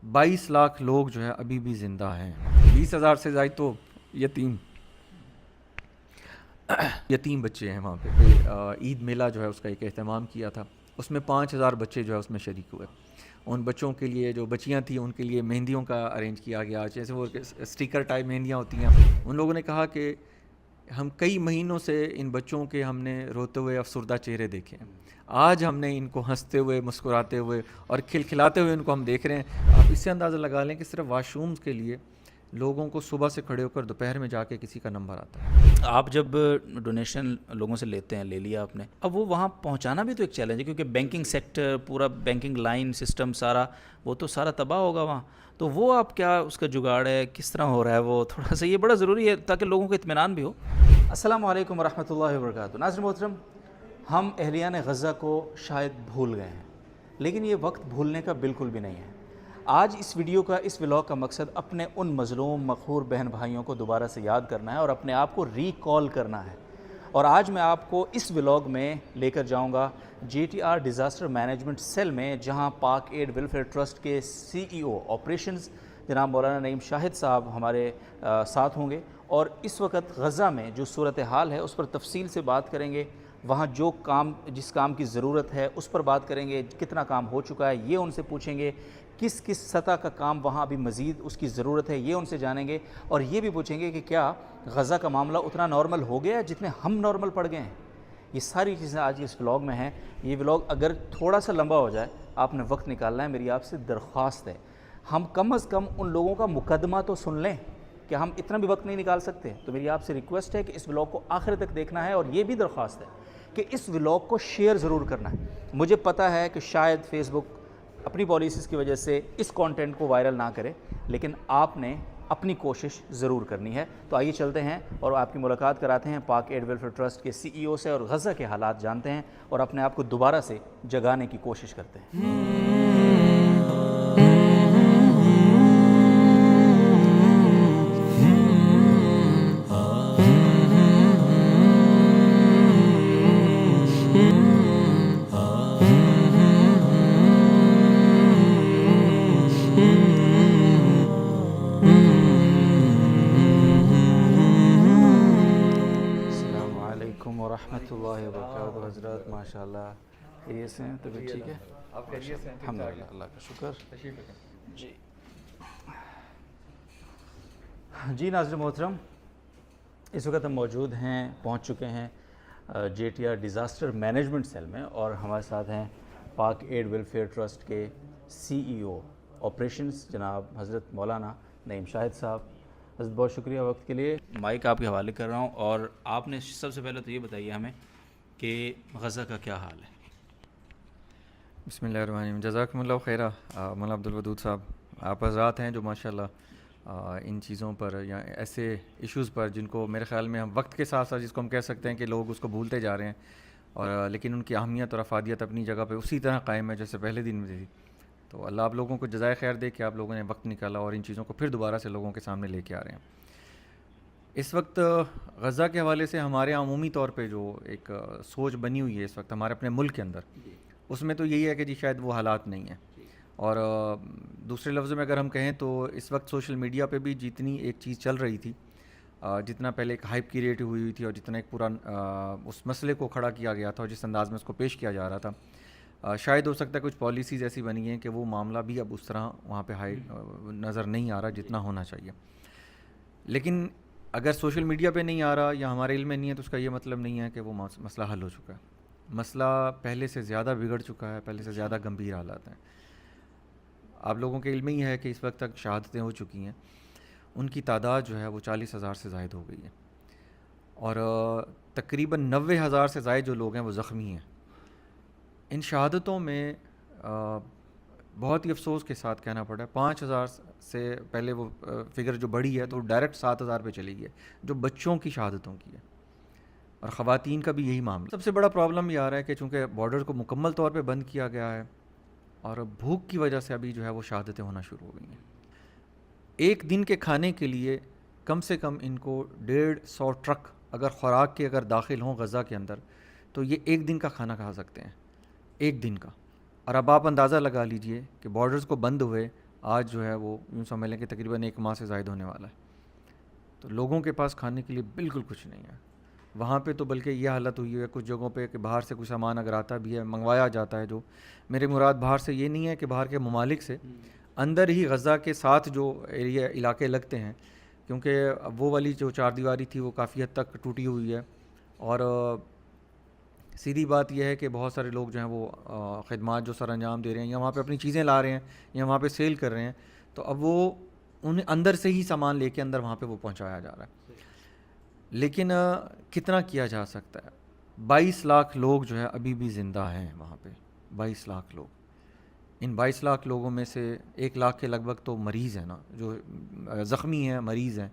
22 لاکھ لوگ جو ہے ابھی بھی زندہ ہیں. 20,000 سے زائد تو یتیم یتیم بچے ہیں وہاں پہ. عید میلہ جو ہے اس کا ایک اہتمام کیا تھا, اس میں 5,000 بچے جو ہے اس میں شریک ہوئے. ان بچوں کے لیے جو بچیاں تھیں ان کے لیے مہندیوں کا ارینج کیا گیا, جیسے وہ اسٹیکر ٹائپ مہندیاں ہوتی ہیں. ان لوگوں نے کہا کہ ہم کئی مہینوں سے ان بچوں کے ہم نے روتے ہوئے افسردہ چہرے دیکھے ہیں, آج ہم نے ان کو ہنستے ہوئے مسکراتے ہوئے اور کھلکھلاتے ہوئے ان کو ہم دیکھ رہے ہیں. آپ اس سے اندازہ لگا لیں کہ صرف واش رومز کے لیے لوگوں کو صبح سے کھڑے ہو کر دوپہر میں جا کے کسی کا نمبر آتا ہے. آپ جب ڈونیشن لوگوں سے لیتے ہیں, لے لیا آپ نے, اب وہ وہاں پہنچانا بھی تو ایک چیلنج ہے, کیونکہ بینکنگ سیکٹر, پورا بینکنگ لائن سسٹم سارا, وہ تو سارا تباہ ہوگا وہاں. تو وہ آپ کیا اس کا جگاڑ ہے, کس طرح ہو رہا ہے, وہ تھوڑا سا یہ بڑا ضروری ہے تاکہ لوگوں کو اطمینان بھی ہو. السلام علیکم ورحمۃ اللہ وبرکاتہ. ناظرین محترم, ہم اہلیان غزہ کو شاید بھول گئے ہیں, لیکن یہ وقت بھولنے کا بالکل بھی نہیں ہے. آج اس ویڈیو کا, اس ولاگ کا مقصد اپنے ان مظلوم مقہور بہن بھائیوں کو دوبارہ سے یاد کرنا ہے اور اپنے آپ کو ریکال کرنا ہے. اور آج میں آپ کو اس ولاگ میں لے کر جاؤں گا JTR ڈیزاسٹر مینجمنٹ سیل میں, جہاں پاک ایڈ ویلفیئر ٹرسٹ کے CEO آپریشنز جناب مولانا نعیم شاہد صاحب ہمارے ساتھ ہوں گے, اور اس وقت غزہ میں جو صورتحال ہے اس پر تفصیل سے بات کریں گے. وہاں جس کام کی ضرورت ہے اس پر بات کریں گے, کتنا کام ہو چکا ہے یہ ان سے پوچھیں گے, کس کس سطح کا کام وہاں ابھی مزید اس کی ضرورت ہے یہ ان سے جانیں گے, اور یہ بھی پوچھیں گے کہ کیا غزہ کا معاملہ اتنا نارمل ہو گیا ہے جتنے ہم نارمل پڑ گئے ہیں. یہ ساری چیزیں آج اس ولاگ میں ہیں. یہ ولاگ اگر تھوڑا سا لمبا ہو جائے, آپ نے وقت نکالنا ہے, میری آپ سے درخواست ہے, ہم کم از کم ان لوگوں کا مقدمہ تو سن لیں کہ ہم اتنا بھی وقت نہیں نکال سکتے. تو میری آپ سے ریکویسٹ ہے کہ اس ولاگ کو آخر تک دیکھنا ہے, اور یہ بھی درخواست ہے کہ اس ولاگ کو شیئر ضرور کرنا ہے. مجھے پتہ ہے کہ شاید فیس بک اپنی پالیسیز کی وجہ سے اس کانٹینٹ کو وائرل نہ کرے, لیکن آپ نے اپنی کوشش ضرور کرنی ہے. تو آئیے چلتے ہیں اور آپ کی ملاقات کراتے ہیں پاک ایڈ ویلفیئر ٹرسٹ کے CEO سے, اور غزہ کے حالات جانتے ہیں اور اپنے آپ کو دوبارہ سے جگانے کی کوشش کرتے ہیں. السلام علیکم ورحمۃ اللہ وبرکاتہ. حضرات ماشاء اللہ خیریت سے ہیں, طبیعت ٹھیک ہے؟ آپ خیریت سے ہیں؟ الحمد للہ, اللہ کا شکر. جی جی ناظرین محترم, اس وقت ہم موجود ہیں, پہنچ چکے ہیں JTR ڈیزاسٹر مینجمنٹ سیل میں, اور ہمارے ساتھ ہیں پاک ایڈ ویلفیئر ٹرسٹ کے CEO آپریشنز جناب حضرت مولانا نعیم شاہد صاحب. حضرت بہت شکریہ وقت کے لیے. مائک آپ کے حوالے کر رہا ہوں, اور آپ نے سب سے پہلے تو یہ بتائیے ہمیں کہ غزہ کا کیا حال ہے. بسم اللہ الرحمن الرحیم. جزاکم اللہ خیرہ. مولانا عبدالودود صاحب, آپ حضرات ہیں جو ماشاءاللہ ان چیزوں پر یا ایسے ایشوز پر جن کو میرے خیال میں ہم وقت کے ساتھ ساتھ جس کو ہم کہہ سکتے ہیں کہ لوگ اس کو بھولتے جا رہے ہیں, اور لیکن ان کی اہمیت اور افادیت اپنی جگہ پہ اسی طرح قائم ہے جیسے پہلے دن میں تھی. تو اللہ آپ لوگوں کو جزائے خیر دے کہ آپ لوگوں نے وقت نکالا اور ان چیزوں کو پھر دوبارہ سے لوگوں کے سامنے لے کے آ رہے ہیں. اس وقت غزہ کے حوالے سے ہمارے عمومی طور پہ جو ایک سوچ بنی ہوئی ہے اس وقت ہمارے اپنے ملک کے اندر, اس میں تو یہی ہے کہ جی شاید وہ حالات نہیں ہیں. اور دوسرے لفظوں میں اگر ہم کہیں تو اس وقت سوشل میڈیا پہ بھی جتنی ایک چیز چل رہی تھی, جتنا پہلے ایک ہائپ کریٹ ہوئی تھی اور جتنا ایک پورا اس مسئلے کو کھڑا کیا گیا تھا اور جس انداز میں اس کو پیش کیا جا رہا تھا, شاید ہو سکتا ہے کچھ پالیسیز ایسی بنی ہیں کہ وہ معاملہ بھی اب اس طرح وہاں پہ ہائی نظر نہیں آ رہا جتنا ہونا چاہیے. لیکن اگر سوشل میڈیا پہ نہیں آ رہا یا ہمارے علم میں نہیں ہے تو اس کا یہ مطلب نہیں ہے کہ وہ مسئلہ حل ہو چکا ہے. مسئلہ پہلے سے زیادہ بگڑ چکا ہے, پہلے سے زیادہ گمبھیر حالات ہیں. آپ لوگوں کے علم ہی ہے کہ اس وقت تک شہادتیں ہو چکی ہیں, ان کی تعداد جو ہے وہ 40,000 سے زائد ہو گئی ہے, اور تقریباً 90,000 سے زائد جو لوگ ہیں وہ زخمی ہیں. ان شہادتوں میں بہت ہی افسوس کے ساتھ کہنا پڑا ہے 5,000 سے پہلے وہ فگر جو بڑھی ہے تو ڈائریکٹ 7,000 پہ چلی گئی ہے, جو بچوں کی شہادتوں کی ہے, اور خواتین کا بھی یہی معاملہ. سب سے بڑا پرابلم یہ آ رہا ہے کہ چونکہ بارڈر کو مکمل طور پہ بند کیا گیا ہے اور بھوک کی وجہ سے ابھی جو ہے وہ شہادتیں ہونا شروع ہو گئی ہیں. ایک دن کے کھانے کے لیے کم سے کم ان کو 150 ٹرک اگر خوراک کے اگر داخل ہوں غزہ کے اندر تو یہ ایک دن کا کھانا کھا سکتے ہیں, ایک دن کا. اور اب آپ اندازہ لگا لیجئے کہ بارڈرز کو بند ہوئے آج جو ہے وہ یوں سمجھ لیں کہ تقریباً 1 ماہ سے زائد ہونے والا ہے. تو لوگوں کے پاس کھانے کے لیے بالکل کچھ نہیں ہے وہاں پہ. تو بلکہ یہ حالت ہوئی ہے کچھ جگہوں پہ کہ باہر سے کوئی سامان اگر آتا بھی ہے منگوایا جاتا ہے. جو میرے مراد باہر سے یہ نہیں ہے کہ باہر کے ممالک سے, اندر ہی غزہ کے ساتھ جو ایریا علاقے لگتے ہیں, کیونکہ وہ والی جو چار دیواری تھی وہ کافی حد تک ٹوٹی ہوئی ہے. اور سیدھی بات یہ ہے کہ بہت سارے لوگ جو ہیں وہ خدمات جو سر انجام دے رہے ہیں یا وہاں پہ اپنی چیزیں لا رہے ہیں یا وہاں پہ سیل کر رہے ہیں, تو اب وہ انہیں اندر سے ہی سامان لے کے اندر وہاں پہ وہ پہنچایا جا رہا ہے. لیکن کتنا کیا جا سکتا ہے؟ 22 لاکھ لوگ جو ہے ابھی بھی زندہ ہیں وہاں پہ. 22 لاکھ لوگ, ان 22 لاکھ لوگوں میں سے 1 لاکھ کے لگ بھگ تو مریض ہیں نا, جو زخمی ہیں, مریض ہیں.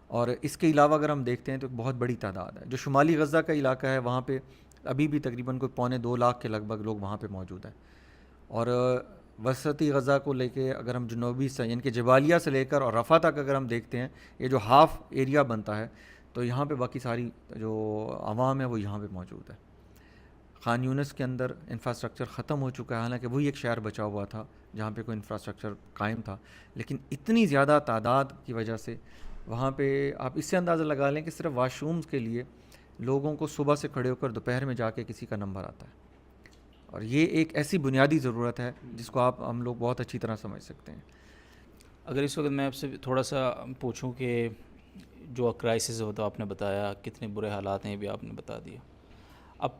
اور اس کے علاوہ اگر ہم دیکھتے ہیں تو بہت بڑی تعداد ہے. جو شمالی غزہ کا علاقہ ہے وہاں پہ ابھی بھی تقریباً کوئی 1.25 لاکھ کے لگ بھگ لوگ وہاں پہ موجود ہیں. اور وسطی غزہ کو لے کے اگر ہم جنوبی سے یعنی کہ جبالیہ سے لے کر اور رفح تک اگر ہم دیکھتے ہیں, یہ جو ہاف ایریا بنتا ہے, تو یہاں پہ باقی ساری جو عوام ہے وہ یہاں پہ موجود ہے. خان یونس کے اندر انفراسٹرکچر ختم ہو چکا ہے, حالانکہ وہی ایک شہر بچا ہوا تھا جہاں پہ کوئی انفراسٹرکچر قائم تھا. لیکن اتنی زیادہ تعداد کی وجہ سے وہاں پہ آپ اس سے اندازہ لگا لیں کہ صرف واش رومز کے لیے لوگوں کو صبح سے کھڑے ہو کر دوپہر میں جا کے کسی کا نمبر آتا ہے. اور یہ ایک ایسی بنیادی ضرورت ہے جس کو ہم لوگ بہت اچھی طرح سمجھ سکتے ہیں. اگر اس وقت میں آپ سے تھوڑا سا پوچھوں کہ جو کرائسس ہوتا آپ نے بتایا, کتنے برے حالات ہیں یہ بھی آپ نے بتا دیا. اب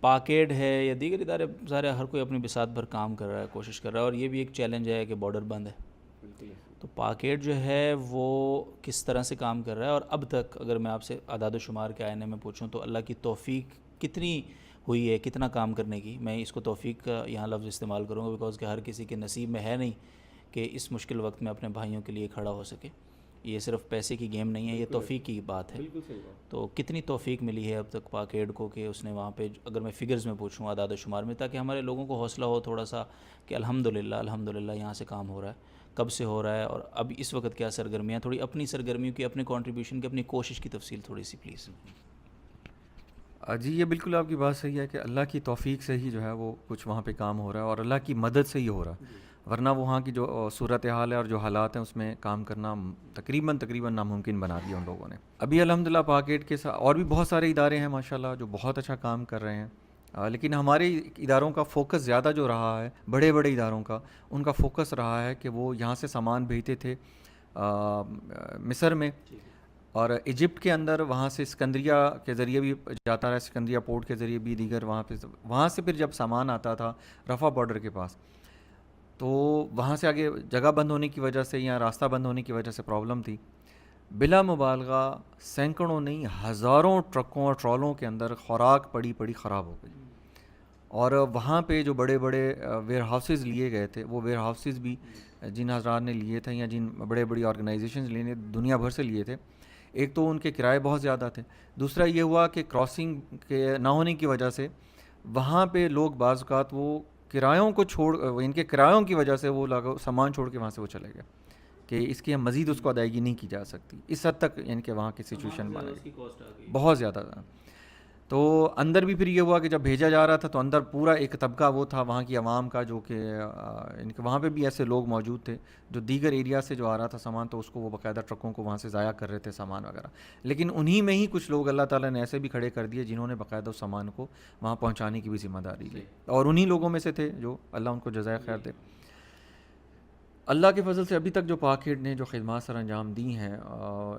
پاکیڈ ہے یا دیگر ادارے, ظاہر ہر کوئی اپنی بساط بھر کام کر رہا ہے, کوشش کر رہا ہے, اور یہ بھی ایک چیلنج ہے کہ بارڈر بند ہے. تو پاکیڈ جو ہے وہ کس طرح سے کام کر رہا ہے, اور اب تک اگر میں آپ سے اعداد و شمار کے آئینے میں پوچھوں تو اللہ کی توفیق کتنی ہوئی ہے کتنا کام کرنے کی؟ میں اس کو توفیق کا یہاں لفظ استعمال کروں گا بیکاز کہ ہر کسی کے نصیب میں ہے نہیں کہ اس مشکل وقت میں اپنے بھائیوں کے لیے کھڑا ہو سکے. یہ صرف پیسے کی گیم نہیں ہے, یہ توفیق کی بات ہے. تو کتنی توفیق ملی ہے اب تک پاکیڈ کو کہ اس نے وہاں پہ, اگر میں فگرز میں پوچھوں اعداد و شمار میں, تاکہ ہمارے لوگوں کو حوصلہ ہو تھوڑا سا کہ الحمدللہ یہاں سے کام ہو رہا ہے, کب سے ہو رہا ہے, اور اب اس وقت کیا سرگرمیاں, تھوڑی اپنی سرگرمیوں کی, اپنے کنٹریبیوشن کی, اپنی کوشش کی تفصیل تھوڑی سی پلیز. جی یہ بالکل آپ کی بات صحیح ہے کہ اللہ کی توفیق سے ہی جو ہے وہ کچھ وہاں پہ کام ہو رہا ہے اور اللہ کی مدد سے ہی ہو رہا ہے, ورنہ وہاں کی جو صورت حال ہے اور جو حالات ہیں اس میں کام کرنا تقریباً ناممکن بنا دیا ان لوگوں نے. ابھی الحمدللہ پاکیٹ کے ساتھ اور بھی بہت سارے ادارے ہیں ماشاءاللہ جو بہت اچھا کام کر رہے ہیں, لیکن ہمارے اداروں کا فوکس زیادہ جو رہا ہے, بڑے اداروں کا, ان کا فوکس رہا ہے کہ وہ یہاں سے سامان بھیجتے تھے مصر میں, اور ایجپٹ کے اندر وہاں سے اسکندریہ کے ذریعے بھی جاتا رہا, اسکندریہ پورٹ کے ذریعے بھی, دیگر وہاں سے پھر جب سامان آتا تھا رفح بارڈر کے پاس, تو وہاں سے آگے جگہ بند ہونے کی وجہ سے یا راستہ بند ہونے کی وجہ سے پرابلم تھی. بلا مبالغہ سینکڑوں نہیں ہزاروں ٹرکوں اور ٹرالوں کے اندر خوراک پڑی خراب ہو گئی. اور وہاں پہ جو بڑے ویئر ہاؤسز لیے گئے تھے, وہ ویئر ہاؤسز بھی جن حضرات نے لیے تھے یا جن بڑی آرگنائزیشنز لینے دنیا بھر سے لیے تھے, ایک تو ان کے کرائے بہت زیادہ تھے, دوسرا یہ ہوا کہ کراسنگ کے نہ ہونے کی وجہ سے وہاں پہ لوگ بعض اوقات وہ کرایوں کو ان کے کرایوں کی وجہ سے وہ سامان چھوڑ کے وہاں سے وہ چلے گئے کہ اس کی ہم مزید اس کو ادائیگی نہیں کی جا سکتی. اس حد تک یعنی کہ وہاں کی سچویشن بنا گئی, بہت زیادہ. تو اندر بھی پھر یہ ہوا کہ جب بھیجا جا رہا تھا تو اندر پورا ایک طبقہ وہ تھا وہاں کی عوام کا جو کہ وہاں پہ بھی ایسے لوگ موجود تھے جو دیگر ایریا سے جو آ رہا تھا سامان, تو اس کو وہ باقاعدہ ٹرکوں کو وہاں سے ضائع کر رہے تھے سامان وغیرہ. لیکن انہی میں ہی کچھ لوگ اللہ تعالیٰ نے ایسے بھی کھڑے کر دیے جنہوں نے باقاعدہ اس سامان کو وہاں پہنچانے کی بھی ذمہ داری لی, اور انہی لوگوں میں سے تھے جو اللہ ان کو جزائے خیر دے. اللہ کے فضل سے ابھی تک جو پاکیڈ نے جو خدمات سر انجام دی ہیں,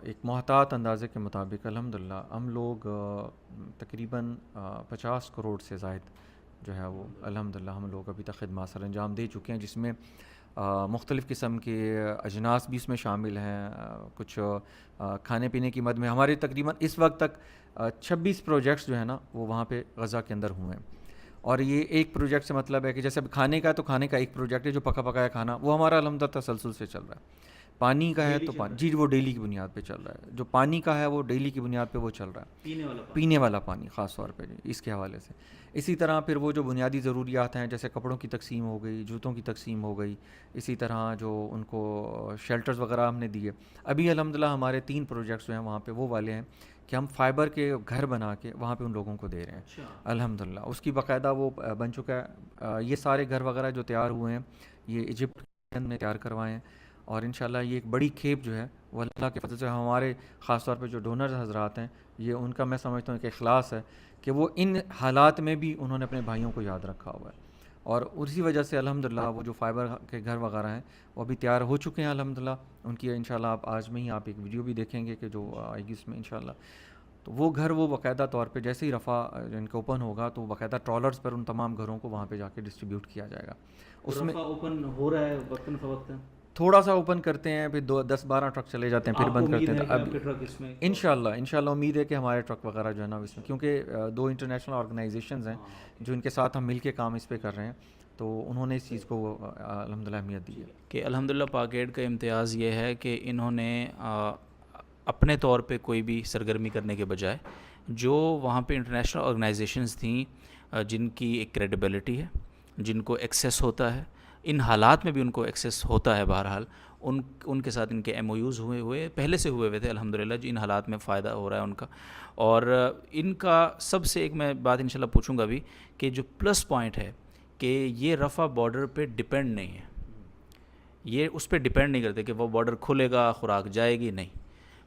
ایک محتاط اندازے کے مطابق الحمدللہ ہم لوگ تقریباً 50 کروڑ سے زائد جو ہے وہ الحمدللہ ہم لوگ ابھی تک خدمات سر انجام دے چکے ہیں, جس میں مختلف قسم کے اجناس بھی اس میں شامل ہیں. کچھ کھانے پینے کی مد میں ہمارے تقریباً اس وقت تک 26 پروجیکٹس جو ہیں نا وہ وہاں پہ غزہ کے اندر ہوئے ہیں. اور یہ ایک پروجیکٹ سے مطلب ہے کہ جیسے کھانے کا ہے تو کھانے کا ایک پروجیکٹ ہے جو پکایا کھانا, وہ ہمارا الحمدللہ تسلسل سے چل رہا ہے. پانی کا ہے تو پانی, جی وہ ڈیلی کی بنیاد پہ چل رہا ہے. جو پانی کا ہے وہ ڈیلی کی بنیاد پہ وہ چل رہا ہے, پینے والا پانی خاص طور پہ اس کے حوالے سے. اسی طرح پھر وہ جو بنیادی ضروریات ہیں جیسے کپڑوں کی تقسیم ہو گئی, جوتوں کی تقسیم ہو گئی, اسی طرح جو ان کو شیلٹرز وغیرہ ہم نے دیے. ابھی الحمدللہ ہمارے 3 پروجیکٹس جو ہیں وہاں پہ وہ والے ہیں کہ ہم فائبر کے گھر بنا کے وہاں پہ ان لوگوں کو دے رہے ہیں. الحمدللہ اس کی باقاعدہ وہ بن چکا ہے. یہ سارے گھر وغیرہ جو تیار ہوئے ہیں یہ ایجپٹ نے تیار کروائے ہیں، اور انشاءاللہ یہ ایک بڑی کھیپ جو ہے وہ اللہ کے فضل سے ہمارے خاص طور پہ جو ڈونرز حضرات ہیں، یہ ان کا میں سمجھتا ہوں کہ اخلاص ہے کہ وہ ان حالات میں بھی انہوں نے اپنے بھائیوں کو یاد رکھا ہوا ہے، اور اسی وجہ سے الحمدللہ وہ جو فائبر کے گھر وغیرہ ہیں وہ ابھی تیار ہو چکے ہیں الحمدللہ. ان کی انشاءاللہ آپ آج میں ہی آپ ایک ویڈیو بھی دیکھیں گے کہ جو آئے گی اس میں انشاءاللہ. تو وہ گھر وہ باقاعدہ طور پہ جیسے ہی رفع ان کا اوپن ہوگا تو باقاعدہ ٹرالرز پر ان تمام گھروں کو وہاں پہ جا کے ڈسٹریبیوٹ کیا جائے گا. اس میں اوپن ہو رہا ہے وقتاً فوقتاً، تھوڑا سا اوپن کرتے ہیں، پھر 10-12 ٹرک چلے جاتے ہیں، پھر بند کرتے ہیں. تو اب انشاءاللہ امید ہے کہ ہمارے ٹرک وغیرہ جو ہے نا اس میں، کیونکہ 2 انٹرنیشنل آرگنائزیشنز ہیں جو ان کے ساتھ ہم مل کے کام اس پہ کر رہے ہیں، تو انہوں نے اس چیز کو الحمدللہ اہمیت دی ہے. کہ الحمدللہ پاکیڈ کا امتیاز یہ ہے کہ انہوں نے اپنے طور پہ کوئی بھی سرگرمی کرنے کے بجائے جو وہاں پہ انٹرنیشنل آرگنائزیشنز تھیں جن کی ایک کریڈیبلٹی ہے، جن کو ایکسیس ہوتا ہے، ان حالات میں بھی ان کو ایکسیس ہوتا ہے، بہرحال ان کے ساتھ ان کے ایم او یوز ہوئے پہلے سے ہوئے تھے الحمدللہ، جو ان حالات میں فائدہ ہو رہا ہے ان کا. اور ان کا سب سے ایک میں بات انشاءاللہ پوچھوں گا بھی کہ جو پلس پوائنٹ ہے کہ یہ رفع بارڈر پہ ڈیپینڈ نہیں ہے، یہ اس پہ ڈیپینڈ نہیں کرتے کہ وہ بارڈر کھلے گا خوراک جائے گی، نہیں.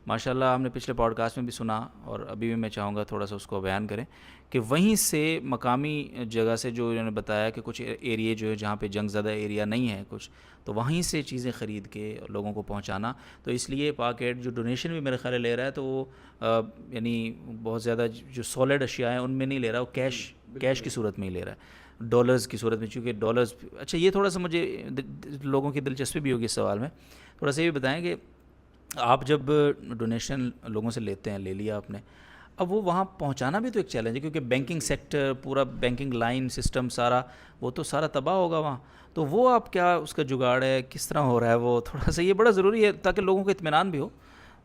ماشاءاللہ ہم نے پچھلے پوڈ کاسٹ میں بھی سنا، اور ابھی بھی میں چاہوں گا تھوڑا سا اس کو بیان کریں کہ وہیں سے مقامی جگہ سے جو انہوں نے بتایا کہ کچھ ایریے جو ہے جہاں پہ جنگ زدہ ایریا نہیں ہے کچھ، تو وہیں سے چیزیں خرید کے لوگوں کو پہنچانا. تو اس لیے پاکیٹ جو ڈونیشن بھی میرے خیال ہے لے رہا ہے تو وہ یعنی بہت زیادہ جو سالڈ اشیاء ہیں ان میں نہیں لے رہا، وہ کیش کی صورت میں ہی لے رہا ہے، ڈالرز کی صورت میں. چونکہ ڈالرز اچھا، یہ تھوڑا سا مجھے لوگوں کی دلچسپی بھی ہوگی اس سوال میں، تھوڑا سا یہ بھی بتائیں کہ آپ جب ڈونیشن لوگوں سے لیتے ہیں، لے لیا آپ نے، اب وہ وہاں پہنچانا بھی تو ایک چیلنج ہے، کیونکہ بینکنگ سیکٹر پورا بینکنگ لائن سسٹم سارا وہ تو سارا تباہ ہوگا وہاں. تو وہ آپ کیا اس کا جگاڑ ہے، کس طرح ہو رہا ہے وہ تھوڑا سا یہ بڑا ضروری ہے تاکہ لوگوں کو اطمینان بھی ہو.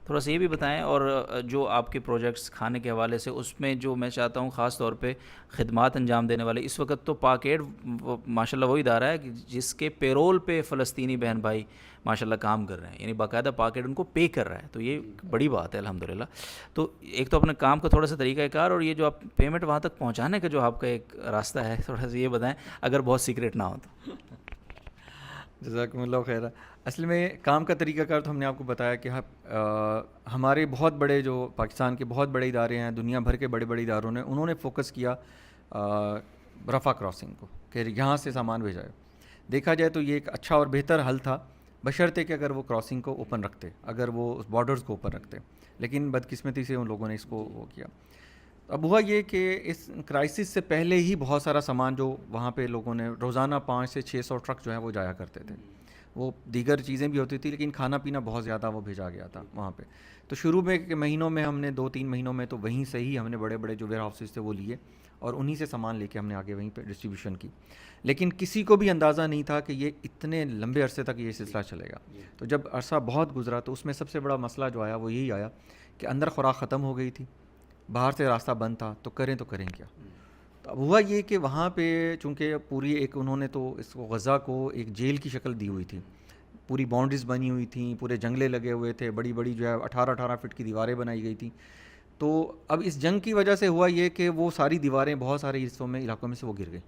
تھوڑا سا یہ بھی بتائیں. اور جو آپ کے پروجیکٹس کھانے کے حوالے سے، اس میں جو میں چاہتا ہوں خاص طور پہ خدمات انجام دینے والے، اس وقت تو پاکیٹ ماشاءاللہ وہ ادارہ ہے کہ جس کے پیرول پہ فلسطینی بہن بھائی ماشاءاللہ کام کر رہے ہیں، یعنی باقاعدہ پاکیٹ ان کو پے کر رہا ہے، تو یہ بڑی بات ہے الحمدللہ. تو ایک تو اپنے کام کا تھوڑا سا طریقہ کار، اور یہ جو آپ پیمنٹ وہاں تک پہنچانے کا جو آپ کا ایک راستہ ہے، تھوڑا سا یہ بتائیں اگر بہت سیکریٹ نہ ہو تو. جزاکم اللہ خیر. اصل میں کام کا طریقہ کار تو ہم نے آپ کو بتایا کہ ہمارے بہت بڑے جو پاکستان کے بہت بڑے ادارے ہیں، دنیا بھر کے بڑے بڑے اداروں نے، انہوں نے فوکس کیا رفح کراسنگ کو کہ یہاں سے سامان بھیجا ہے. دیکھا جائے تو یہ ایک اچھا اور بہتر حل تھا، بشرطے کہ اگر وہ کراسنگ کو اوپن رکھتے، اگر وہ اس بارڈرز کو اوپن رکھتے، لیکن بدقسمتی سے ان لوگوں نے اس کو وہ کیا. اب ہوا یہ کہ اس کرائسس سے پہلے ہی بہت سارا سامان جو وہاں پہ لوگوں نے روزانہ 500 سے 600 ٹرک جو ہے وہ جایا کرتے تھے. وہ دیگر چیزیں بھی ہوتی تھی لیکن کھانا پینا بہت زیادہ وہ بھیجا گیا تھا وہاں پہ. تو شروع میں مہینوں میں ہم نے 2-3 مہینوں میں تو وہیں سے ہی ہم نے بڑے بڑے جو ویئر ہاؤسز تھے وہ لیے، اور انہی سے سامان لے کے ہم نے آگے وہیں پہ ڈسٹریبیوشن کی. لیکن کسی کو بھی اندازہ نہیں تھا کہ یہ اتنے لمبے عرصے تک یہ سلسلہ چلے گا. تو جب عرصہ بہت گزرا تو اس میں سب سے بڑا مسئلہ جو آیا وہ یہی آیا کہ اندر خوراک ختم ہو گئی تھی، باہر سے راستہ بند تھا، تو کریں کیا. تو اب ہوا یہ کہ وہاں پہ چونکہ پوری ایک انہوں نے تو اس کو غزہ کو ایک جیل کی شکل دی ہوئی تھی، پوری باؤنڈریز بنی ہوئی تھیں، پورے جنگلے لگے ہوئے تھے، بڑی بڑی جو ہے 18 فٹ کی دیواریں بنائی گئی تھیں. تو اب اس جنگ کی وجہ سے ہوا یہ کہ وہ ساری دیواریں بہت سارے حصوں میں علاقوں میں سے وہ گر گئی.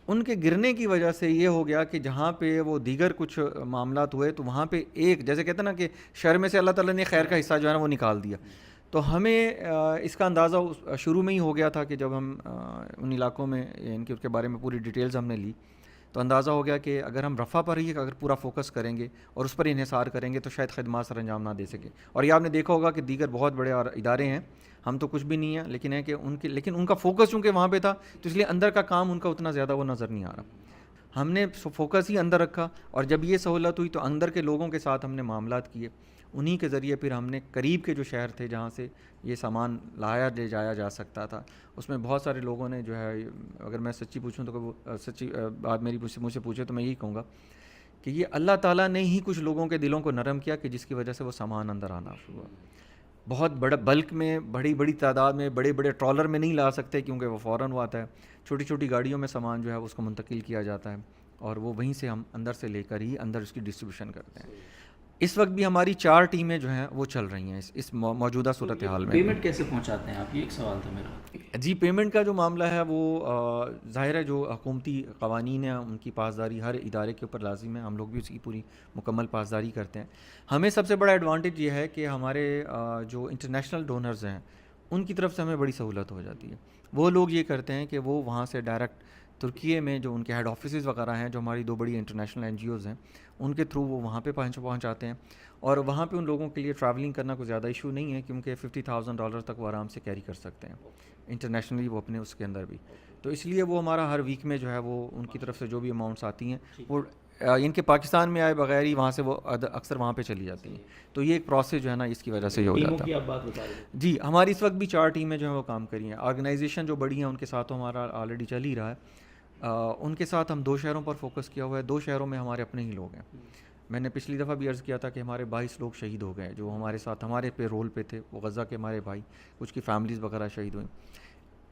ان کے گرنے کی وجہ سے یہ ہو گیا کہ جہاں پہ وہ دیگر کچھ معاملات ہوئے تو وہاں پہ ایک جیسے کہتے ہیں نا کہ شر میں سے اللہ تعالیٰ نے خیر کا حصہ جو ہے نا وہ نکال دیا. تو ہمیں اس کا اندازہ شروع میں ہی ہو گیا تھا کہ جب ہم ان علاقوں میں ان کے بارے میں پوری ڈیٹیلز ہم نے لی تو اندازہ ہو گیا کہ اگر ہم رفح پر ہی اگر پورا فوکس کریں گے اور اس پر انحصار کریں گے تو شاید خدمات سر انجام نہ دے سکیں. اور یہ آپ نے دیکھا ہوگا کہ دیگر بہت بڑے ادارے ہیں، ہم تو کچھ بھی نہیں ہیں، لیکن ہے کہ لیکن ان کا فوکس چونکہ وہاں پہ تھا تو اس لیے اندر کا کام ان کا اتنا زیادہ وہ نظر نہیں آ رہا. ہم نے فوکس ہی اندر رکھا، اور جب یہ سہولت ہوئی تو اندر کے لوگوں کے ساتھ ہم نے معاملات کیے. انہی کے ذریعے پھر ہم نے قریب کے جو شہر تھے جہاں سے یہ سامان لے جایا جا سکتا تھا، اس میں بہت سارے لوگوں نے جو ہے، اگر میں سچی پوچھوں تو وہ سچی بات میری مجھ سے پوچھے تو میں یہی کہوں گا کہ یہ اللہ تعالیٰ نے ہی کچھ لوگوں کے دلوں کو نرم کیا کہ جس کی وجہ سے وہ سامان اندر آنا شروع ہوا. بہت بڑا بلک میں بڑی تعداد میں بڑے ٹرالر میں نہیں لا سکتے کیونکہ وہ فوراً وہ آتا ہے، چھوٹی گاڑیوں میں سامان جو ہے اس کو منتقل کیا جاتا ہے اور وہ وہیں سے ہم اندر سے لے کر ہی اندر اس کی ڈسٹریبیوشن کرتے ہیں. اس وقت بھی ہماری 4 ٹیمیں جو ہیں وہ چل رہی ہیں اس موجودہ صورتحال میں. پیمنٹ کیسے پہنچاتے ہیں آپ؟ یہ ایک سوال تھا میرا. جی پیمنٹ کا جو معاملہ ہے وہ ظاہر ہے جو حکومتی قوانین ہیں ان کی پاسداری ہر ادارے کے اوپر لازم ہے. ہم لوگ بھی اس کی پوری مکمل پاسداری کرتے ہیں. ہمیں سب سے بڑا ایڈوانٹیج یہ ہے کہ ہمارے جو انٹرنیشنل ڈونرز ہیں ان کی طرف سے ہمیں بڑی سہولت ہو جاتی ہے. وہ لوگ یہ کرتے ہیں کہ وہ وہاں سے ڈائریکٹ ترکیے میں جو ان کے ہیڈ آفیسز وغیرہ ہیں جو ہماری 2 بڑی انٹرنیشنل این جی اوز ہیں ان کے تھرو وہ وہاں پہ پہنچاتے ہیں. اور وہاں پہ ان لوگوں کے لیے ٹریولنگ کرنا کوئی زیادہ ایشو نہیں ہے کیونکہ $50,000 تک وہ آرام سے کیری کر سکتے ہیں انٹرنیشنلی وہ اپنے اس کے اندر بھی. تو اس لیے وہ ہمارا ہر ویک میں جو ہے وہ ان کی طرف سے جو بھی اماؤنٹس آتی ہیں وہ ان کے پاکستان میں آئے بغیر ہی وہاں سے وہ اکثر وہاں پہ چلی جاتی ہیں. تو یہ ایک پروسیس جو ہے نا اس کی وجہ سے یہ ہو جاتا ہے. جی ہماری اس وقت بھی 4 ٹیمیں جو ہیں وہ کام کری ہیں. آرگنائزیشن جو بڑی ہیں ان کے ساتھ تو ہمارا آلریڈی چل ہی رہا ہے. ان کے ساتھ ہم 2 شہروں پر فوکس کیا ہوا ہے. 2 شہروں میں ہمارے اپنے ہی لوگ ہیں. میں نے پچھلی دفعہ بھی عرض کیا تھا کہ ہمارے 22 لوگ شہید ہو گئے جو ہمارے ساتھ ہمارے پہ رول پہ تھے. وہ غزہ کے ہمارے بھائی کچھ کی فیملیز وغیرہ شہید ہوئیں.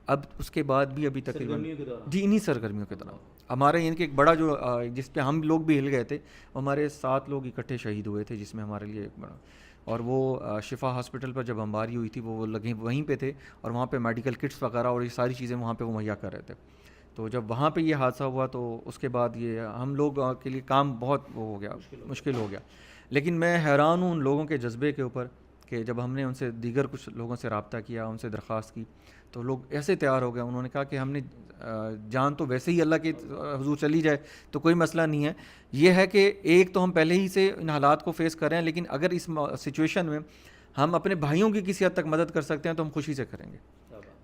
اب اس کے بعد بھی ابھی تقریباً جی انہی سرگرمیوں کے دوران ہمارے یعنی کہ ایک بڑا جو جس پہ ہم لوگ بھی ہل گئے تھے ہمارے 7 لوگ اکٹھے شہید ہوئے تھے جس میں ہمارے لیے ایک بڑا. اور وہ شفا ہاسپٹل پر جب بمباری ہوئی تھی وہ لگے وہیں پہ تھے اور وہاں پہ میڈیکل کٹس وغیرہ اور یہ ساری چیزیں وہاں پہ وہ مہیا کر رہے تھے. تو جب وہاں پہ یہ حادثہ ہوا تو اس کے بعد یہ ہم لوگ کے لیے کام بہت وہ ہو گیا مشکل ہو گیا. لیکن میں حیران ہوں ان لوگوں کے جذبے کے اوپر کہ جب ہم نے ان سے دیگر کچھ لوگوں سے رابطہ کیا ان سے درخواست کی تو لوگ ایسے تیار ہو گئے. انہوں نے کہا کہ ہم نے جان تو ویسے ہی اللہ کے حضور چلی جائے تو کوئی مسئلہ نہیں ہے. یہ ہے کہ ایک تو ہم پہلے ہی سے ان حالات کو فیس کر رہے ہیں لیکن اگر اس سچویشن میں ہم اپنے بھائیوں کی کسی حد تک مدد کر سکتے ہیں تو ہم خوشی سے کریں گے.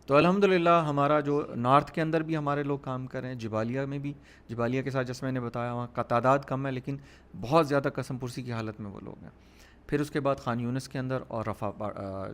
تو الحمدللہ ہمارا جو نارتھ کے اندر بھی ہمارے لوگ کام کر رہے ہیں. جبالیہ میں بھی جبالیہ کے ساتھ جیسے میں نے بتایا وہاں کا تعداد کم ہے لیکن بہت زیادہ قسم پرسی کی حالت میں وہ لوگ ہیں. پھر اس کے بعد خان یونس کے اندر اور رفح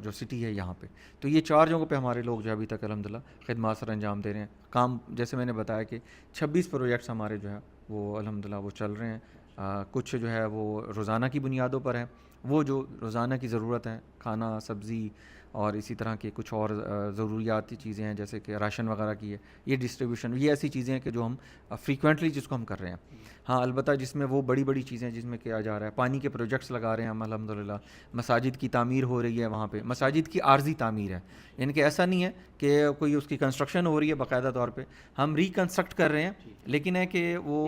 جو سٹی ہے یہاں پہ. تو یہ 4 جگہوں پہ ہمارے لوگ جو ابھی تک الحمدللہ خدمات سر انجام دے رہے ہیں. کام جیسے میں نے بتایا کہ 26 پروجیکٹس ہمارے جو ہے وہ الحمدللہ وہ چل رہے ہیں. کچھ جو ہے وہ روزانہ کی بنیادوں پر ہیں. وہ جو روزانہ کی ضرورت ہے کھانا سبزی اور اسی طرح کے کچھ اور ضروریاتی چیزیں ہیں جیسے کہ راشن وغیرہ کی ہے یہ ڈسٹریبیوشن یہ ایسی چیزیں ہیں کہ جو ہم فریکوینٹلی جس کو ہم کر رہے ہیں. ہاں البتہ جس میں وہ بڑی بڑی چیزیں جس میں کیا جا رہا ہے پانی کے پروجیکٹس لگا رہے ہیں ہم الحمدللہ. مساجد کی تعمیر ہو رہی ہے وہاں پہ. مساجد کی عارضی تعمیر ہے یعنی کہ ایسا نہیں ہے کہ کوئی اس کی کنسٹرکشن ہو رہی ہے باقاعدہ طور پہ ہم ریکنسٹرکٹ کر رہے ہیں لیکن ہے کہ وہ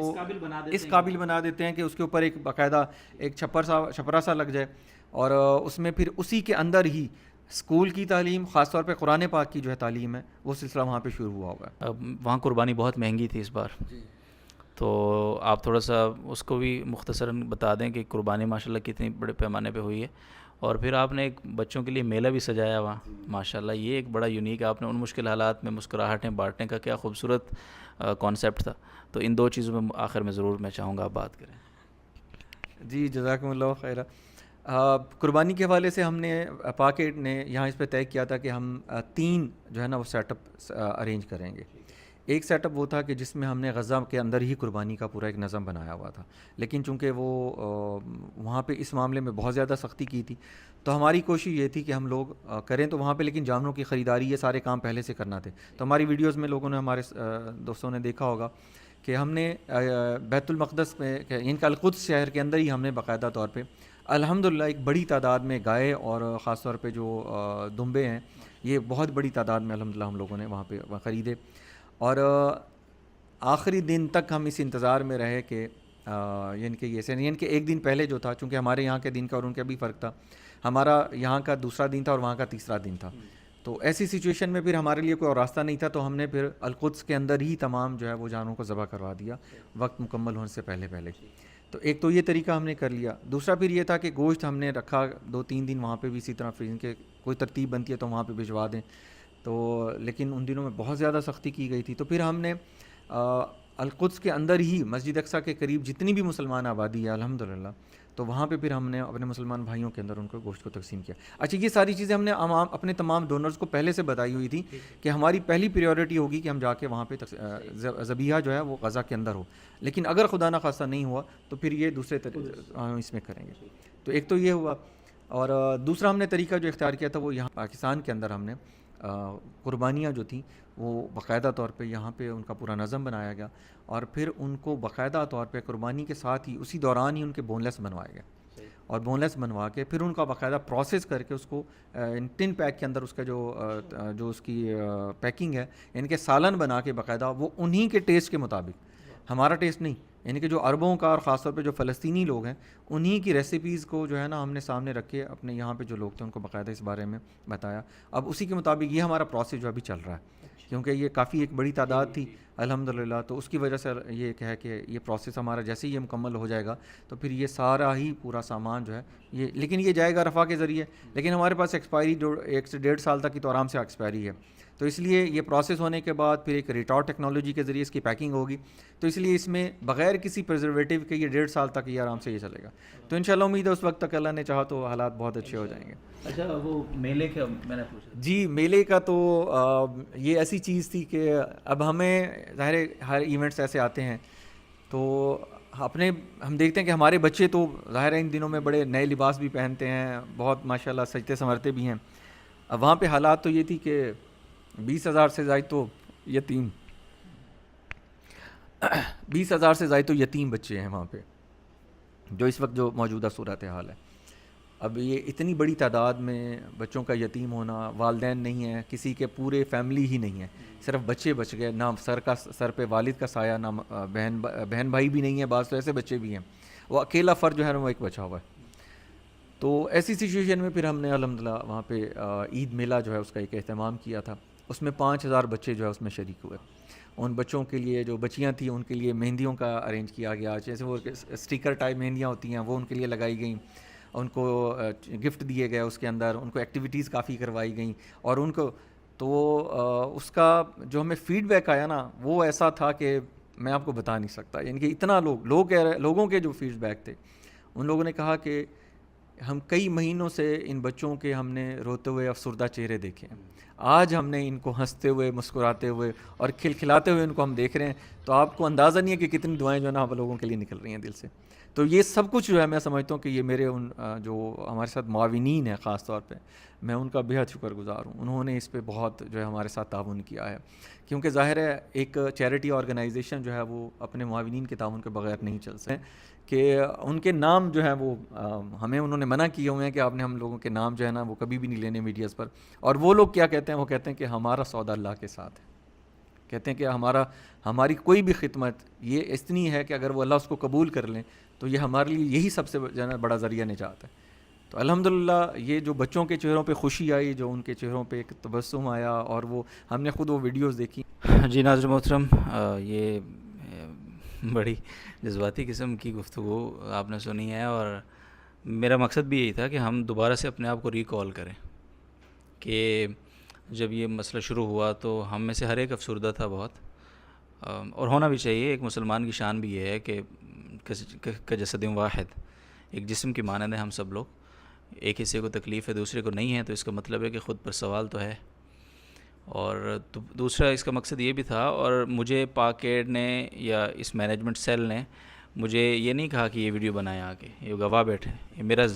اس قابل بنا دیتے ہیں کہ اس کے اوپر ایک باقاعدہ ایک چھپرا سا لگ جائے اور اس میں پھر اسی کے اندر ہی اسکول کی تعلیم خاص طور پہ قرآن پاک کی جو ہے تعلیم ہے وہ سلسلہ وہاں پہ شروع ہوا ہوگا. وہاں قربانی بہت مہنگی تھی اس بار تو آپ تھوڑا سا اس کو بھی مختصراً بتا دیں کہ قربانی ماشاءاللہ کتنی بڑے پیمانے پہ ہوئی ہے. اور پھر آپ نے ایک بچوں کے لیے میلہ بھی سجایا وہاں ماشاءاللہ. یہ ایک بڑا یونیک آپ نے ان مشکل حالات میں مسکراہٹیں بانٹنے کا کیا خوبصورت کانسیپٹ تھا. تو ان 2 چیزوں میں آخر میں ضرور میں چاہوں گا آپ بات کریں. جی جزاکم اللہ خیرہ. قربانی کے حوالے سے ہم نے پاکٹ نے یہاں اس پہ طے کیا تھا کہ ہم 3 جو ہے نا وہ سیٹ اپ ارینج کریں گے. ایک سیٹ اپ وہ تھا کہ جس میں ہم نے غزہ کے اندر ہی قربانی کا پورا ایک نظم بنایا ہوا تھا لیکن چونکہ وہ وہاں پہ اس معاملے میں بہت زیادہ سختی کی تھی تو ہماری کوشش یہ تھی کہ ہم لوگ کریں تو وہاں پہ لیکن جانوروں کی خریداری یہ سارے کام پہلے سے کرنا تھے. تو ہماری ویڈیوز میں لوگوں نے ہمارے دوستوں نے دیکھا ہوگا کہ ہم نے بیت المقدس میں ان کا القدس شہر کے اندر ہی ہم نے باقاعدہ طور پہ الحمدللہ ایک بڑی تعداد میں گائے اور خاص طور پہ جو دمبے ہیں یہ بہت بڑی تعداد میں الحمدللہ ہم لوگوں نے وہاں پہ خریدے. اور آخری دن تک ہم اس انتظار میں رہے کہ یعنی کہ یہ یعنی کہ ایک دن پہلے جو تھا چونکہ ہمارے یہاں کے دن کا اور ان کا بھی فرق تھا ہمارا یہاں کا دوسرا دن تھا اور وہاں کا تیسرا دن تھا. تو ایسی سچویشن میں پھر ہمارے لیے کوئی اور راستہ نہیں تھا تو ہم نے پھر القدس کے اندر ہی تمام جو ہے وہ جانوروں کو ذبح کروا دیا وقت مکمل ہونے سے پہلے. تو ایک تو یہ طریقہ ہم نے کر لیا. دوسرا پھر یہ تھا کہ گوشت ہم نے رکھا 2-3 دن وہاں پہ بھی اسی طرح فریزنگ کے کوئی ترتیب بنتی ہے تو وہاں پہ بھجوا دیں. تو لیکن ان دنوں میں بہت زیادہ سختی کی گئی تھی تو پھر ہم نے القدس کے اندر ہی مسجد اقصیٰ کے قریب جتنی بھی مسلمان آبادی ہے الحمدللہ تو وہاں پہ پھر ہم نے اپنے مسلمان بھائیوں کے اندر ان کو گوشت کو تقسیم کیا. اچھا یہ ساری چیزیں ہم نے اپنے تمام ڈونرز کو پہلے سے بتائی ہوئی تھی کہ ہماری پہلی پریورٹی ہوگی کہ ہم جا کے وہاں پہ ذبیحہ جو ہے وہ غزہ کے اندر ہو لیکن اگر خدا نہ خواستہ نہیں ہوا تو پھر یہ دوسرے اس میں کریں گے. تو ایک تو یہ ہوا اور دوسرا ہم نے طریقہ جو اختیار کیا تھا وہ یہاں پاکستان کے اندر ہم نے قربانیاں جو تھیں وہ باقاعدہ طور پہ یہاں پہ ان کا پورا نظم بنایا گیا اور پھر ان کو باقاعدہ طور پہ قربانی کے ساتھ ہی اسی دوران ہی ان کے بون لیس بنوائے گئے اور بون لیس بنوا کے پھر ان کا باقاعدہ پروسیس کر کے اس کو ٹن پیک کے اندر اس کا جو اس کی پیکنگ ہے ان کے سالن بنا کے باقاعدہ وہ انہی کے ٹیسٹ کے مطابق، ہمارا ٹیسٹ نہیں، یعنی کہ جو عربوں کا اور خاص طور پہ جو فلسطینی لوگ ہیں انہی کی ریسیپیز کو جو ہے نا ہم نے سامنے رکھ کے اپنے یہاں پہ جو لوگ تھے ان کو باقاعدہ اس بارے میں بتایا. اب اسی کے مطابق یہ ہمارا پروسیس جو ابھی چل رہا ہے، کیونکہ یہ کافی ایک بڑی تعداد تھی الحمدللہ، تو اس کی وجہ سے یہ ہے کہ یہ پروسیس ہمارا جیسے ہی یہ مکمل ہو جائے گا تو پھر یہ سارا ہی پورا سامان جو ہے یہ، لیکن یہ جائے گا رفح کے ذریعے، لیکن ہمارے پاس ایکسپائری جو 1 سے 1.5 سال تک کی تو آرام سے ایکسپائری ہے، تو اس لیے یہ پروسیس ہونے کے بعد پھر ایک ریٹارٹ ٹیکنالوجی کے ذریعے اس کی پیکنگ ہوگی، تو اس لیے اس میں بغیر کسی پریزرویٹو کے یہ 1.5 سال تک یہ آرام سے یہ چلے گا. تو انشاءاللہ امید ہے اس وقت تک اللہ نے چاہا تو حالات بہت اچھے ہو جائیں گے. اچھا وہ میلے کا میں نے پوچھا جی میلے کا تو یہ ایسی چیز تھی کہ اب ہمیں ظاہر ہر ایونٹس ایسے آتے ہیں تو ہم دیکھتے ہیں کہ ہمارے بچے تو ظاہر ہے ان دنوں میں بڑے نئے لباس بھی پہنتے ہیں، بہت ماشاءاللہ سجتے سنورتے بھی ہیں. اب وہاں پہ حالات تو یہ تھی کہ 20,000 سے زائد تو یتیم 20,000 سے زائد تو یتیم بچے ہیں وہاں پہ، جو اس وقت جو موجودہ صورت حال ہے. اب یہ اتنی بڑی تعداد میں بچوں کا یتیم ہونا، والدین نہیں ہیں، کسی کے پورے فیملی ہی نہیں ہے، صرف بچے بچ گئے، نہ سر پہ والد کا سایہ، نہ بہن بھائی بھی نہیں ہے، بعض تو ایسے بچے بھی ہیں، وہ اکیلا فرد جو ہے وہ ایک بچا ہوا ہے. تو ایسی سچویشن میں پھر ہم نے الحمدللہ وہاں پہ عید میلہ جو ہے اس کا ایک اہتمام کیا تھا. اس میں 5,000 بچے جو ہے اس میں شریک ہوئے. ان بچوں کے لیے جو بچیاں تھیں ان کے لیے مہندیوں کا ارینج کیا گیا، جیسے وہ اسٹیکر ٹائپ مہندیاں ہوتی ہیں وہ ان کے لیے لگائی گئیں، ان کو گفٹ دیے گئے، اس کے اندر ان کو ایکٹیویٹیز کافی کروائی گئیں، اور ان کو تو اس کا جو ہمیں فیڈ بیک آیا نا وہ ایسا تھا کہ میں آپ کو بتا نہیں سکتا. یعنی کہ اتنا لوگوں کے جو فیڈ بیک تھے، ان لوگوں نے کہا کہ ہم کئی مہینوں سے ان بچوں کے ہم نے روتے ہوئے افسردہ چہرے دیکھے ہیں، آج ہم نے ان کو ہنستے ہوئے مسکراتے ہوئے اور کھلکھلاتے ہوئے ان کو ہم دیکھ رہے ہیں، تو آپ کو اندازہ نہیں ہے کہ کتنی دعائیں جو ہے نا آپ لوگوں کے لیے نکل رہی ہیں دل سے. تو یہ سب کچھ جو ہے میں سمجھتا ہوں کہ یہ میرے ان جو ہمارے ساتھ معاونین ہیں خاص طور پہ میں ان کا بہت شکر گزار ہوں. انہوں نے اس پہ بہت جو ہے ہمارے ساتھ تعاون کیا ہے، کیونکہ ظاہر ہے ایک چیریٹی آرگنائزیشن جو ہے وہ اپنے معاونین کے تعاون کے بغیر نہیں چل سکتے، کہ ان کے نام جو ہیں وہ ہمیں انہوں نے منع کیے ہوئے ہیں کہ آپ نے ہم لوگوں کے نام جو ہے نا وہ کبھی بھی نہیں لینے میڈیاز پر. اور وہ لوگ کیا کہتے ہیں، وہ کہتے ہیں کہ ہمارا سودا اللہ کے ساتھ ہے، کہتے ہیں کہ ہماری کوئی بھی خدمت یہ اتنی ہے کہ اگر وہ اللہ اس کو قبول کر لیں تو یہ ہمارے لیے یہی سب سے جو ہے نا بڑا ذریعہ نجات ہے. تو الحمدللہ یہ جو بچوں کے چہروں پہ خوشی آئی، جو ان کے چہروں پہ ایک تبسم آیا، اور وہ ہم نے خود وہ ویڈیوز دیکھی. جی ناظر محترم، یہ بڑی جذباتی قسم کی گفتگو آپ نے سنی ہے، اور میرا مقصد بھی یہی تھا کہ ہم دوبارہ سے اپنے آپ کو ریکال کریں کہ جب یہ مسئلہ شروع ہوا تو ہم میں سے ہر ایک افسردہ تھا بہت، اور ہونا بھی چاہیے. ایک مسلمان کی شان بھی یہ ہے کہ جسد واحد، ایک جسم کی مانند ہے ہم سب لوگ. ایک حصے کو تکلیف ہے دوسرے کو نہیں ہے، تو اس کا مطلب ہے کہ خود پر سوال تو ہے. اور دوسرا اس کا مقصد یہ بھی تھا، اور مجھے پاک ایڈ نے یا اس مینجمنٹ سیل نے مجھے یہ نہیں کہا کہ یہ ویڈیو بنائیں آ کے، یہ گواہ بیٹھے. یہ میرے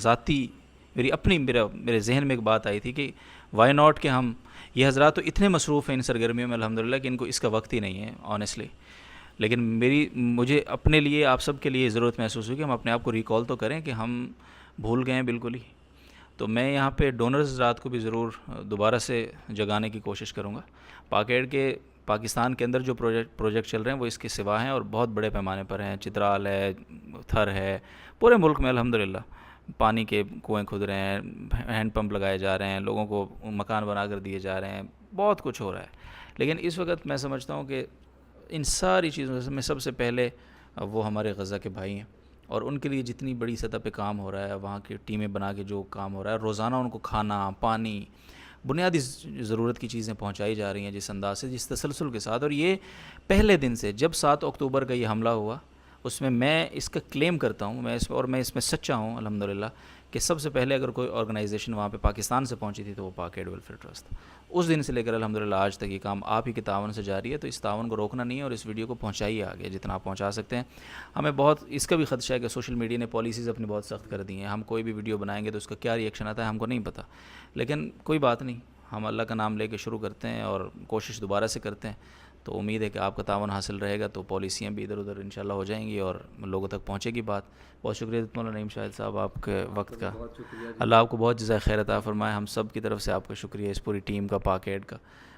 ذہن میں ایک بات آئی تھی کہ وائی ناٹ کہ ہم یہ حضرات تو اتنے مصروف ہیں ان سرگرمیوں میں الحمدللہ کہ ان کو اس کا وقت ہی نہیں ہے آنیسٹلی. لیکن مجھے اپنے لیے آپ سب کے لیے ضرورت محسوس ہوئی کہ ہم اپنے آپ کو ریکال تو کریں کہ ہم بھول گئے ہیں بالکل ہی. تو میں یہاں پہ ڈونرز رات کو بھی ضرور دوبارہ سے جگانے کی کوشش کروں گا. پاک ایڈ کے پاکستان کے اندر جو پروجیکٹ چل رہے ہیں وہ اس کے سوا ہیں اور بہت بڑے پیمانے پر ہیں. چترال ہے، تھر ہے، پورے ملک میں الحمدللہ پانی کے کنویں کھود رہے ہیں، ہینڈ پمپ لگائے جا رہے ہیں، لوگوں کو مکان بنا کر دیے جا رہے ہیں، بہت کچھ ہو رہا ہے. لیکن اس وقت میں سمجھتا ہوں کہ ان ساری چیزوں میں سب سے پہلے وہ ہمارے غزہ کے بھائی ہیں، اور ان کے لیے جتنی بڑی سطح پہ کام ہو رہا ہے، وہاں کی ٹیمیں بنا کے جو کام ہو رہا ہے، روزانہ ان کو کھانا، پانی، بنیادی ضرورت کی چیزیں پہنچائی جا رہی ہیں جس انداز سے، جس تسلسل کے ساتھ. اور یہ پہلے دن سے جب 7 اکتوبر کا یہ حملہ ہوا اس میں اس کا کلیم کرتا ہوں میں اس میں سچا ہوں الحمدللہ کہ سب سے پہلے اگر کوئی آرگنائزیشن وہاں پہ پاکستان سے پہنچی تھی تو وہ پاک ایڈ ویلفیئر ٹرسٹ. اس دن سے لے کر الحمدللہ آج تک یہ کام آپ ہی کے تعاون سے جاری ہے. تو اس تعاون کو روکنا نہیں ہے، اور اس ویڈیو کو پہنچائیے آگے جتنا آپ پہنچا سکتے ہیں. ہمیں بہت اس کا بھی خدشہ ہے کہ سوشل میڈیا نے پالیسیز اپنی بہت سخت کر دی ہیں. ہم کوئی بھی ویڈیو بنائیں گے تو اس کا کیا ریئیکشن آتا ہے ہم کو نہیں پتہ، لیکن کوئی بات نہیں، ہم اللہ کا نام لے کے شروع کرتے ہیں اور کوشش دوبارہ سے کرتے ہیں. تو امید ہے کہ آپ کا تعاون حاصل رہے گا تو پالیسیاں بھی ادھر ادھر انشاءاللہ ہو جائیں گی اور لوگوں تک پہنچے گی بات. بہت شکریہ مولانا نعیم شاہد صاحب آپ کے وقت کا. بہت شکریہ جی. اللہ آپ کو بہت جزائے خیر عطا فرمائے. ہم سب کی طرف سے آپ کا شکریہ, اس پوری ٹیم کا, پاک ایڈ کا.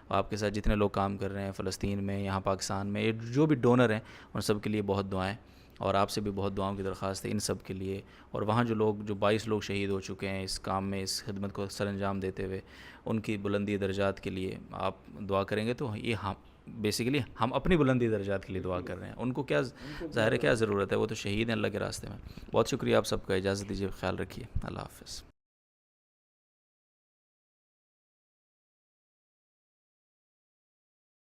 آپ کے ساتھ جتنے لوگ کام کر رہے ہیں فلسطین میں, یہاں پاکستان میں, جو بھی ڈونر ہیں ان سب کے لیے بہت دعائیں, اور آپ سے بھی بہت دعاؤں کی درخواست ہے ان سب کے لیے. اور وہاں جو 22 لوگ شہید ہو چکے ہیں اس کام میں, اس خدمت کو سر انجام دیتے ہوئے, ان کی بلندی درجات کے لیے آپ دعا کریں گے. تو یہ ہم بیسیکلی ہم اپنی بلندی درجات کے لیے دعا کر رہے ہیں. ان کو کیا ظاہر ہے کیا ضرورت ہے, وہ تو شہید ہیں اللہ کے راستے میں. بہت شکریہ آپ سب کا. اجازت دیجیے, خیال رکھیے. اللہ حافظ.